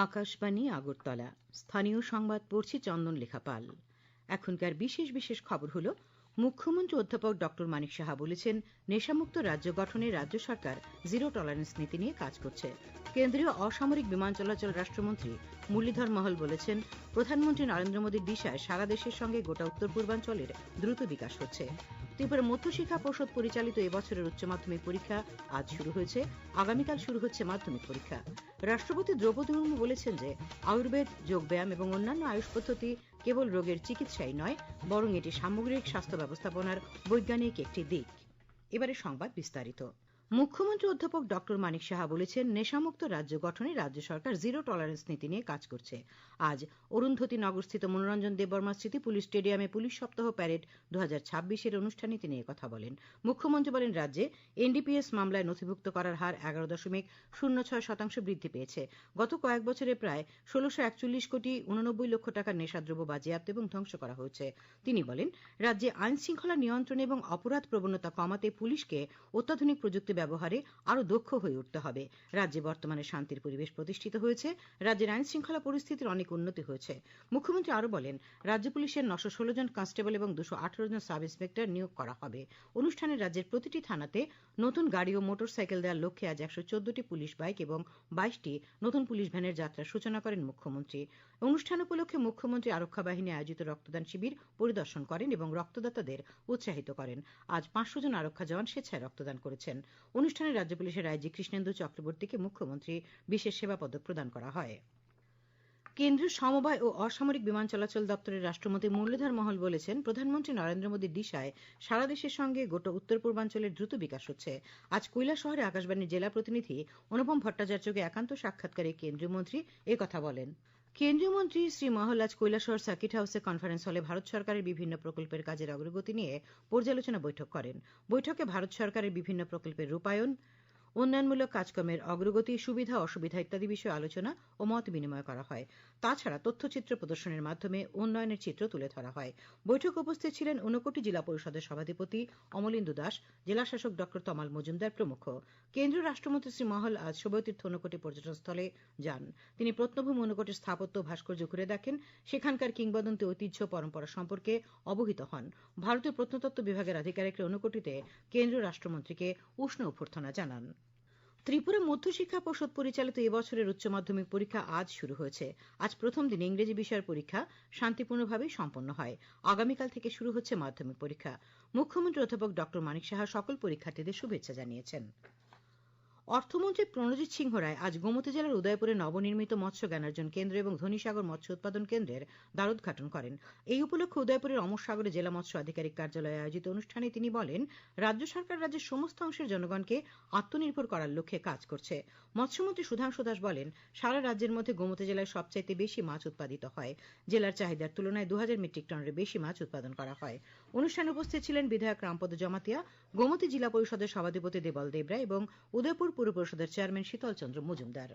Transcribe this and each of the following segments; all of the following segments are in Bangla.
আকাশবাণী আগরতলা স্থানীয় সংবাদ পড়ছি চন্দন লেখা পাল। এখনকার বিশেষ বিশেষ খবর হলো, মুখ্যমন্ত্রী অধ্যাপক ড মানিক সাহা বলেছেন, নেশামুক্ত রাজ্য গঠনে রাজ্য সরকার জিরো টলারেন্স নীতি নিয়ে কাজ করছে। কেন্দ্রীয় অসামরিক বিমান চলাচল রাষ্ট্রমন্ত্রী মুরলীধর মহল বলেছেন, প্রধানমন্ত্রী নরেন্দ্র মোদীর দিশায় সারা দেশের সঙ্গে গোটা উত্তর পূর্বাঞ্চলের দ্রুত বিকাশ হচ্ছে। ত্রিপুরা মধ্যশিক্ষা পর্ষদ পরিচালিত এবছরের উচ্চ মাধ্যমিক পরীক্ষা আজ শুরু হয়েছে। আগামীকাল শুরু হচ্ছে মাধ্যমিক পরীক্ষা। রাষ্ট্রপতি দ্রৌপদী মুর্মু বলেছেন যে, আয়ুর্বেদ, যোগব্যায়াম এবং অন্যান্য আয়ুষ পদ্ধতি কেবল রোগের চিকিৎসাই নয়, বরং এটি সামগ্রিক স্বাস্থ্য ব্যবস্থাপনার বৈজ্ঞানিক একটি দিক। এবারে সংবাদ বিস্তারিত। মুখ্যমন্ত্রী অধ্যাপক ড মানিক সাহা বলেছেন, নেশামুক্ত রাজ্য গঠনে রাজ্য সরকার জিরো টলারেন্স নীতি নিয়ে কাজ করছে। আজ অরুন্ধতী নগরস্থিত মনোরঞ্জন দেববর্মা স্মৃতি পুলিশ স্টেডিয়ামে পুলিশ সপ্তাহ প্যারেড 2026 অনুষ্ঠানে তিনি কথা বলেন। মুখ্যমন্ত্রী বলেন, রাজ্যে এনডিপিএস মামলায় নথিভুক্ত করার হার 11.06% বৃদ্ধি পেয়েছে। গত কয়েক বছরে প্রায় 1641 কোটি 89 লক্ষ টাকার নেশাদ্রব্য বাজেয়াপ্ত এবং ধ্বংস করা হয়েছে। তিনি বলেন, রাজ্যে আইন শৃঙ্খলা নিয়ন্ত্রণ এবং অপরাধ প্রবণতা কমাতে পুলিশকে অত্যাধুনিক প্রযুক্তি ব্যবহারে আরও দক্ষ হয়ে উঠতে হবে। রাজ্যে বর্তমানে শান্তির পরিবেশ প্রতিষ্ঠিত হয়েছে। রাজ্যের আইন শৃঙ্খলা পরিস্থিতির অনেক উন্নতি হয়েছে। মুখ্যমন্ত্রী আরও বলেন, রাজ্য পুলিশের 916 জন কনস্টেবল এবং 218 জন সাব ইন্সপেক্টর নিয়োগ করা হবে। অনুষ্ঠানে রাজ্যের প্রতিটি থানাতে নতুন গাড়ি ও মোটর সাইকেল দেওয়ার লক্ষ্যে আজ 114টি পুলিশ বাইক এবং 22টি নতুন পুলিশ ভ্যানের যাত্রার সূচনা করেন মুখ্যমন্ত্রী। অনুষ্ঠান উপলক্ষে মুখ্যমন্ত্রী আরক্ষা বাহিনী আয়োজিত রক্তদান শিবির পরিদর্শন করেন এবং রক্তদাতাদের উৎসাহিত করেন। আজ 500 জন আরক্ষা জওয়ান স্বেচ্ছায় রক্তদান করেছেন। অনুষ্ঠানে রাজ্য পুলিশের আইজি কৃষ্ণেন্দু চক্রবর্তীকে মুখ্যমন্ত্রী বিশেষ সেবা পদক প্রদান করা হয়। কেন্দ্রীয় সমবায় ও অসামরিক বিমান চলাচল দপ্তরের রাষ্ট্রমন্ত্রী মুরলীধর মহল বলেছেন, প্রধানমন্ত্রী নরেন্দ্র মোদীর দিশায় সারা দেশের সঙ্গে গোটা উত্তর পূর্বাঞ্চলের দ্রুত বিকাশ হচ্ছে। আজ কৈলাসহরে আকাশবাণীর জেলা প্রতিনিধি অনুপম ভট্টাচার্যকে একান্ত সাক্ষাৎকারে কেন্দ্রীয় মন্ত্রী একথা বলেন। কেন্দ্রীয় মন্ত্রী শ্রী মহল আজ কৈলাসহর সার্কিট হাউসে কনফারেন্স হলে ভারত সরকারের বিভিন্ন প্রকল্পের কাজের অগ্রগতি নিয়ে পর্যালোচনা বৈঠক করেন। বৈঠকে ভারত সরকারের বিভিন্ন প্রকল্পের রূপায়ণ, উন্নয়নমূলক কাজকর্মের অগ্রগতি, সুবিধা অসুবিধা ইত্যাদি বিষয়ে আলোচনা ও মত বিনিময় করা হয়। তাছাড়া তথ্যচিত্র প্রদর্শনের মাধ্যমে উন্নয়নের চিত্র তুলে ধরা হয়। বৈঠকে উপস্থিত ছিলেন ঊনকোটি জেলা পরিষদের সভাধিপতি অমলেন্দু দাস, জেলাশাসক ড তমাল মজুমদার প্রমুখ। কেন্দ্রীয় রাষ্ট্রমন্ত্রী শ্রী মহল আজ শোভাতীর্থ ঊনকোটি পর্যটনস্থলে যান। তিনি প্রত্নভূমি ঊনকোটির স্থাপত্য ভাস্কর্য ঘুরে দেখেন, সেখানকার কিংবদন্তি ঐতিহ্য পরম্পরা সম্পর্কে অবহিত হন। ভারতীয় প্রত্নতত্ত্ব বিভাগের আধিকারিকরা ঊনকোটিতে কেন্দ্রীয় রাষ্ট্রমন্ত্রীকে উষ্ণ অভ্যর্থনা জানান। ত্রিপুরা মধ্যশিক্ষা পর্ষদ পরিচালিত এবছরের উচ্চ মাধ্যমিক পরীক্ষা আজ শুরু হয়েছে। আজ প্রথম দিন ইংরেজি বিষয়ের পরীক্ষা শান্তিপূর্ণভাবে সম্পন্ন হয়। আগামীকাল থেকে শুরু হচ্ছে মাধ্যমিক পরীক্ষা। মুখ্যমন্ত্রী অধ্যাপক ড মানিক সাহা সকল পরীক্ষার্থীদের শুভেচ্ছা জানিয়েছেন। অর্থমন্ত্রী প্রণজিৎ সিংহ রায় আজ গোমতী জেলার উদয়পুরে নবনির্মিত মৎস্য জ্ঞানার্জন কেন্দ্র এবং ধনীসাগর মৎস্য উৎপাদন কেন্দ্রের দ্বারোদ্ঘাটন করেন। এই উপলক্ষে উদয়পুরের অমর সাগরে জেলা মৎস্য আধিকারিক কার্যালয়ে আয়োজিত অনুষ্ঠানে তিনি বলেন, রাজ্য সরকার রাজ্যের সমস্ত অংশের জনগণকে আত্মনির্ভর করার লক্ষ্যে কাজ করছে। মৎস্যমন্ত্রী সুধাংশু দাস বলেন, সারা রাজ্যের মধ্যে গোমতী জেলায় সবচাইতে বেশি মাছ উৎপাদিত হয়। জেলার চাহিদার তুলনায় 2000 মেট্রিক টনের বেশি মাছ উৎপাদন করা হয়। অনুষ্ঠানে উপস্থিত ছিলেন বিধায়ক রামপদ জমাতিয়া, গোমতী জেলা পরিষদের সভাধিপতি দেবল দেবরা এবং উদয়পুর পুর পরিষদের চেয়ারম্যান শীতল চন্দ্র মজুমদার।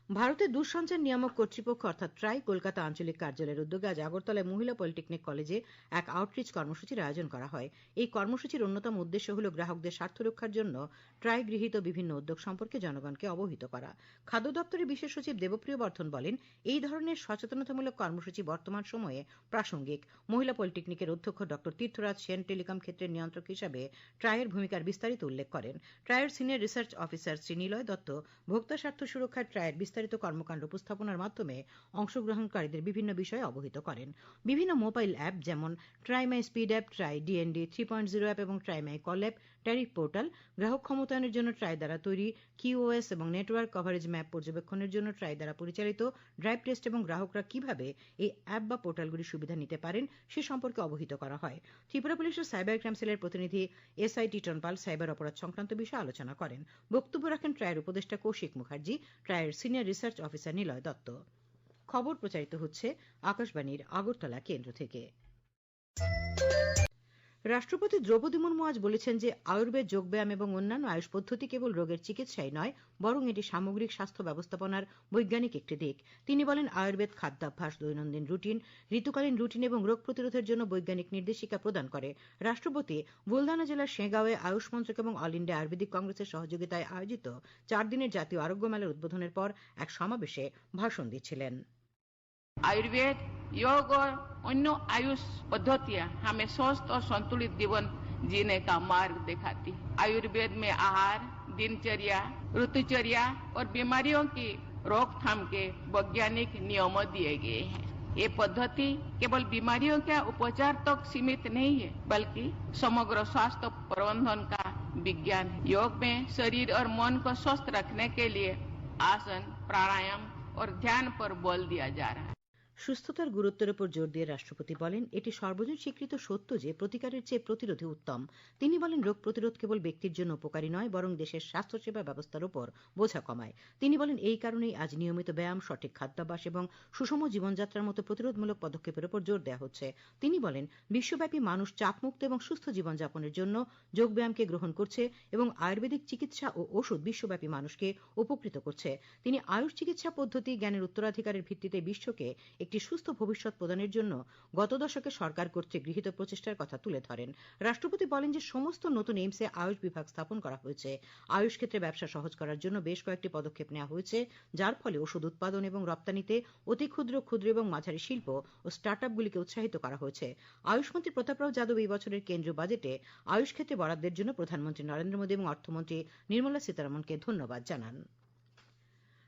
ভারতের দূরসঞ্চার নিয়ামক কর্তৃপক্ষ অর্থাৎ ট্রাই কলকাতা আঞ্চলিক কার্যালয়ের উদ্যোগে আজ আগরতলায় মহিলা পলিটেকনিক কলেজে এক আউটরিচ কর্মসূচির আয়োজন করা হয়। এই কর্মসূচির অন্যতম উদ্দেশ্য হল গ্রাহকদের স্বার্থ রক্ষার জন্য ট্রাই গৃহীত বিভিন্ন উদ্যোগ সম্পর্কে জনগণকে অবহিত করা। খাদ্য দপ্তরের বিশেষ সচিব দেবপ্রিয় বর্ধন বলেন, এই ধরনের সচেতনতামূলক কর্মসূচি বর্তমান সময়ে প্রাসঙ্গিক। মহিলা পলিটেকনিকের অধ্যক্ষ ড তীর্থরাজ সেন টেলিকম ক্ষেত্রের নিয়ন্ত্রক হিসাবে ট্রাইয়ের ভূমিকার বিস্তারিত উল্লেখ করেন। ট্রাইয়ের senior research officer Shri Niloy Dutta ভোক্তা স্বার্থ সুরক্ষায় ট্রাইয়ের বিস্তারিত কর্মকাণ্ড উপস্থাপনার মাধ্যমে অংশগ্রহণকারীদের বিভিন্ন বিষয়ে অবহিত করেন। বিভিন্ন মোবাইল অ্যাপ যেমন TRAI my speed app, TRAI DND 3.0 app এবং TRAI my call app, tariff portal, গ্রাহক ক্ষমতায়নের জন্য ট্রাই দ্বারা তৈরি কিওএস এবং নেটওয়ার্ক কভারেজ ম্যাপ পর্যবেক্ষণের জন্য ট্রাই দ্বারা পরিচালিত ড্রাইভ টেস্ট এবং গ্রাহকরা কিভাবে এই অ্যাপ বা পোর্টালগুলির সুবিধা নিতে পারেন সে সম্পর্কে অবহিত করা হয়। ত্রিপুরা পুলিশের সাইবার ক্রাইম সেলের প্রতিনিধি এসআই টিটন পাল সাইবার অপরাধ সংক্রান্ত বিষয়ে আলোচনা করেন। বক্তব্য রাখেন ট্রাইয়ের উপদেষ্টা কৌশিক মুখার্জি, ট্রাইয়ের senior research officer Niloy Dutta. খবর প্রচারিত হচ্ছে আকাশবাণীর আগরতলা কেন্দ্র থেকে। রাষ্ট্রপতি দ্রৌপদী মুর্মু আজ বলেছেন যে আয়ুর্বেদ, যোগব্যায়াম এবং অন্যান্য আয়ুষ পদ্ধতি কেবল রোগের চিকিৎসাই নয়, বরং এটি সামগ্রিক স্বাস্থ্য ব্যবস্থাপনার বৈজ্ঞানিক একটি দিক। তিনি বলেন, আয়ুর্বেদ খাদ্যাভ্যাস, দৈনন্দিন রুটিন, ঋতুকালীন রুটিন এবং রোগ প্রতিরোধের জন্য বৈজ্ঞানিক নির্দেশিকা প্রদান করে। রাষ্ট্রপতি বুলদানা জেলার শেগাঁওয়ে আয়ুষ মন্ত্রক এবং অল ইন্ডিয়া আয়ুর্বেদিক কংগ্রেসের সহযোগিতায় আয়োজিত 4 দিনের জাতীয় আরোগ্য মেলার উদ্বোধনের পর এক সমাবেশে ভাষণ দিচ্ছিলেন। आयुर्वेद, योग और अन्य आयुष पद्धतियां हमें स्वस्थ और संतुलित जीवन जीने का मार्ग दिखाती है। आयुर्वेद में आहार, दिनचर्या, ऋतुचर्या और बीमारियों की रोकथाम के वैज्ञानिक नियम दिए गए हैं। ये पद्धति केवल बीमारियों के उपचार तक सीमित नहीं है, बल्कि समग्र स्वास्थ्य प्रबंधन का विज्ञान है। योग में शरीर और मन को स्वस्थ रखने के लिए आसन, प्राणायाम और ध्यान पर बल दिया जा रहा है। সুস্থতার গুরুত্বের উপর জোর দিয়ে রাষ্ট্রপতি বলেন, এটি সর্বজন স্বীকৃত সত্য যে প্রতিকারের চেয়ে প্রতিরোধই উত্তম। তিনি বলেন, রোগ প্রতিরোধ কেবল ব্যক্তির জন্য উপকারী নয়, বরং দেশের স্বাস্থ্যসেবা ব্যবস্থার উপর বোঝা কমায়। তিনি বলেন, এই কারণেই আজ নিয়মিত ব্যায়াম, সঠিক খাদ্যাভ্যাস এবং সুষম জীবনযাত্রার মতো প্রতিরোধমূলক পদক্ষেপের উপর জোর দেওয়া হচ্ছে। তিনি বলেন, বিশ্বব্যাপী মানুষ চাপমুক্ত এবং সুস্থ জীবনযাপনের জন্য যোগব্যায়ামকে গ্রহণ করছে এবং আয়ুর্বেদিক চিকিৎসা ও ওষুধ বিশ্বব্যাপী মানুষকে উপকৃত করছে। তিনি আয়ুষ চিকিৎসা পদ্ধতি জ্ঞানের উত্তরাধিকারের ভিত্তিতে বিশ্বকে একটি সুস্থ ভবিষ্যৎ প্রদানের জন্য গত দশকে সরকার কর্তৃক গৃহীত প্রচেষ্টার কথা তুলে ধরেন। রাষ্ট্রপতি বলেন যে সমস্ত নতুন এইমসে আয়ুষ বিভাগ স্থাপন করা হয়েছে। আয়ুষ ক্ষেত্রে ব্যবসা সহজ করার জন্য বেশ কয়েকটি পদক্ষেপ নেওয়া হয়েছে, যার ফলে ওষুধ উৎপাদন এবং রপ্তানিতে অতি ক্ষুদ্র, ক্ষুদ্র এবং মাঝারি শিল্প ও স্টার্টআপগুলিকে উৎসাহিত করা হয়েছে। আয়ুষমন্ত্রী প্রতাপরাও যাদব এই বছরের কেন্দ্রীয় বাজেটে আয়ুষ ক্ষেত্রে বরাদ্দের জন্য প্রধানমন্ত্রী নরেন্দ্র মোদী এবং অর্থমন্ত্রী নির্মলা সীতারামনকে ধন্যবাদ জানান।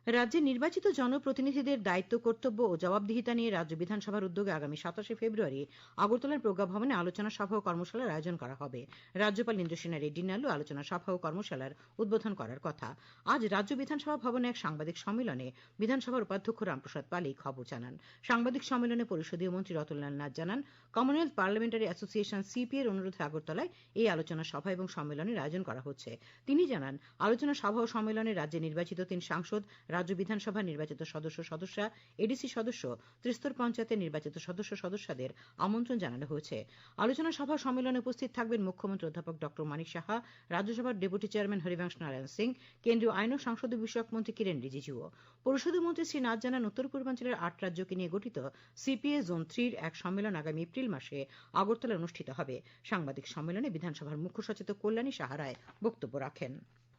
রাজ্যে নির্বাচিত জনপ্রতিনিধিদের দায়িত্ব, কর্তব্য ও জবাবদিহিতা নিয়ে রাজ্য বিধানসভার উদ্যোগে আগামী 27শে ফেব্রুয়ারি আগরতলার প্রজ্ঞা ভবনে আলোচনা সভা ও কর্মশালার আয়োজন করা হবে। রাজ্যপাল ইন্দ্রসেনা রেড্ডি নালু আলোচনা সভা ও কর্মশালার উদ্বোধন করার কথা। আজ রাজ্য বিধানসভা ভবনে এক সাংবাদিক সম্মেলনে বিধানসভার উপাধ্যক্ষ রামপ্রসাদ পাল এই খবর জানান। সাংবাদিক সম্মেলনে পরিষদীয় মন্ত্রী রতনলাল নাথ জানান, কমনওয়েলথ পার্লামেন্টারি অ্যাসোসিয়েশন সিপি এর অনুরোধে আগরতলায় এই আলোচনা সভা এবং সম্মেলনের আয়োজন করা হচ্ছে। তিনি জানান, আলোচনা সভা ও সম্মেলনে রাজ্যে নির্বাচিত 3 সাংসদ, রাজ্য বিধানসভা নির্বাচিত সদস্য, এডিসি সদস্য, ত্রিস্তর পঞ্চায়েতের নির্বাচিত সদস্যদের আমন্ত্রণ জানানো হয়েছে। আলোচনা সভা সম্মেলনে উপস্থিত থাকবেন মুখ্যমন্ত্রী অধ্যাপক ডক্টর মানিক সাহা, রাজ্যসভার ডেপুটি চেয়ারম্যান হরিবংশ নারায়ণ সিং, কেন্দ্রীয় আইন ও সংসদীয় বিষয়ক মন্ত্রী কিরেন রিজিজুও। পরিষদীয় মন্ত্রী শ্রী নাথ জানান, উত্তর পূর্বাঞ্চলের 8 রাজ্যকে নিয়ে গঠিত সিপিএ জোন 3 এক সম্মেলন আগামী এপ্রিল মাসে আগরতলায় অনুষ্ঠিত হবে। সাংবাদিক সম্মেলনে বিধানসভার মুখ্য সচেতক কল্যাণী সাহা রায় বক্তব্য রাখেন।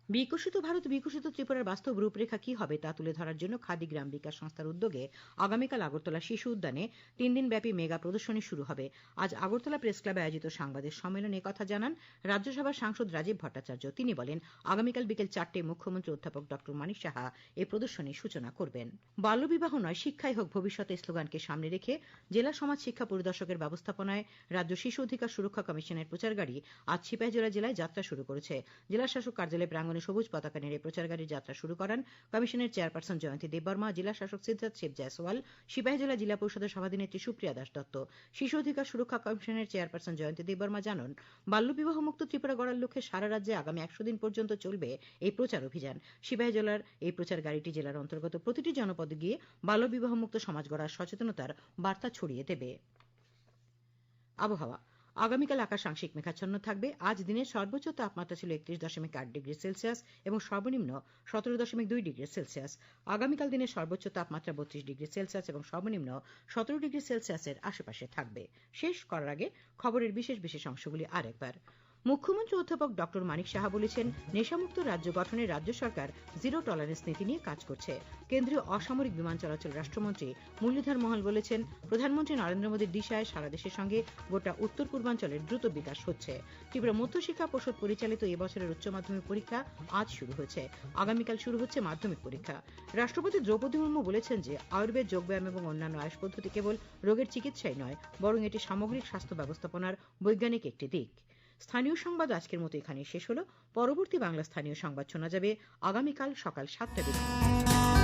বিকশিত ভারত, বিকশিত ত্রিপুরার বাস্তব রূপরেখা কি হবে তা তুলে ধরার জন্য খাদি গ্রাম বিকাশ সংস্থার উদ্যোগে আগামীকাল আগরতলা শিশু উদ্যানে 3 দিনব্যাপী মেগা প্রদর্শনী শুরু হবে। আজ আগরতলা প্রেস ক্লাবে আয়োজিত সাংবাদিক সম্মেলনে কথা জানান রাজ্যসভার সাংসদ রাজীব ভট্টাচার্য। তিনি বলেন, আগামীকাল বিকেল 4টায় মুখ্যমন্ত্রী অধ্যাপক ডক্টর মানিক সাহা এই প্রদর্শনীর সূচনা করবেন। বাল্যবিবাহ নয়, শিক্ষাই হোক ভবিষ্যৎ এই স্লোগানকে সামনে রেখে জেলা সমাজ শিক্ষা পরিদর্শকের ব্যবস্থাপনায় রাজ্য শিশু অধিকার সুরক্ষা কমিশনের প্রচার গাড়ি আজ সিপাহীজলা জেলায় যাত্রা শুরু করেছে। জেলা শাসক কার্যালয় প্রাঙ্গণে সবুজ পতাকা নেড়ে প্রচার গাড়ির যাত্রা শুরু করান কমিশনের চেয়ারপারসন জয়ন্তী দেববর্মা, জেলা শাসক সিদ্ধার্থ শিব জয়সওয়াল, সিপাহীজলা জেলা পরিষদের সভাধিনেত্রী সুপ্রিয়া দাস দত্ত। শিশু অধিকার সুরক্ষা কমিশনের চেয়ারপারসন জয়ন্তী দেববর্মা জানান, বাল্যবিবাহ মুক্ত ত্রিপুরা গড়ার লক্ষ্যে সারা রাজ্যে আগামী 100 দিন পর্যন্ত চলবে এই প্রচার অভিযান। সিপাহীজলার এই প্রচার গাড়িটি জেলার অন্তর্গত প্রতিটি জনপদে গিয়ে বাল্যবিবাহ মুক্ত সমাজ গড়ার সচেতনতার বার্তা ছড়িয়ে দেবে। আবহাওয়া। আগামীকাল আকাশ আংশিক মেঘাচ্ছন্ন থাকবে। আজ দিনের সর্বোচ্চ তাপমাত্রা ছিল 31.8 ডিগ্রি সেলসিয়াস এবং সর্বনিম্ন 17.2 ডিগ্রি সেলসিয়াস। আগামীকাল দিনের সর্বোচ্চ তাপমাত্রা 32 ডিগ্রি সেলসিয়াস এবং সর্বনিম্ন 17 ডিগ্রি সেলসিয়াসের আশেপাশে থাকবে। শেষ করার আগে খবরের বিশেষ অংশগুলি আরেকবার। মুখ্যমন্ত্রী অধ্যাপক ডক্টর মানিক সাহা বলেছেন, নেশামুক্ত রাজ্য গঠনে রাজ্য সরকার জিরো টলারেন্স নীতি নিয়ে কাজ করছে। কেন্দ্রীয় অসামরিক বিমান চলাচল রাষ্ট্রমন্ত্রী মুরলীধর মহল বলেছেন, প্রধানমন্ত্রী নরেন্দ্র মোদীর দিশায় সারা দেশের সঙ্গে গোটা উত্তর পূর্বাঞ্চলের দ্রুত বিকাশ হচ্ছে। ত্রিপুরা মধ্যশিক্ষা পর্ষদ পরিচালিত এবছরের উচ্চ মাধ্যমিক পরীক্ষা আজ শুরু হয়েছে। আগামীকাল শুরু হচ্ছে মাধ্যমিক পরীক্ষা। রাষ্ট্রপতি দ্রৌপদী মুর্মু বলেছেন যে আয়ুর্বেদ, যোগব্যায়াম এবং অন্যান্য আয়ুষ পদ্ধতি কেবল রোগের চিকিৎসাই নয়, বরং এটি সামগ্রিক স্বাস্থ্য ব্যবস্থাপনার বৈজ্ঞানিক একটি দিক। স্থানীয় সংবাদ আজকের মতো এখানেই শেষ হলো। পরবর্তী বাংলা স্থানীয় সংবাদ শোনা যাবে আগামীকাল সকাল 7টায়।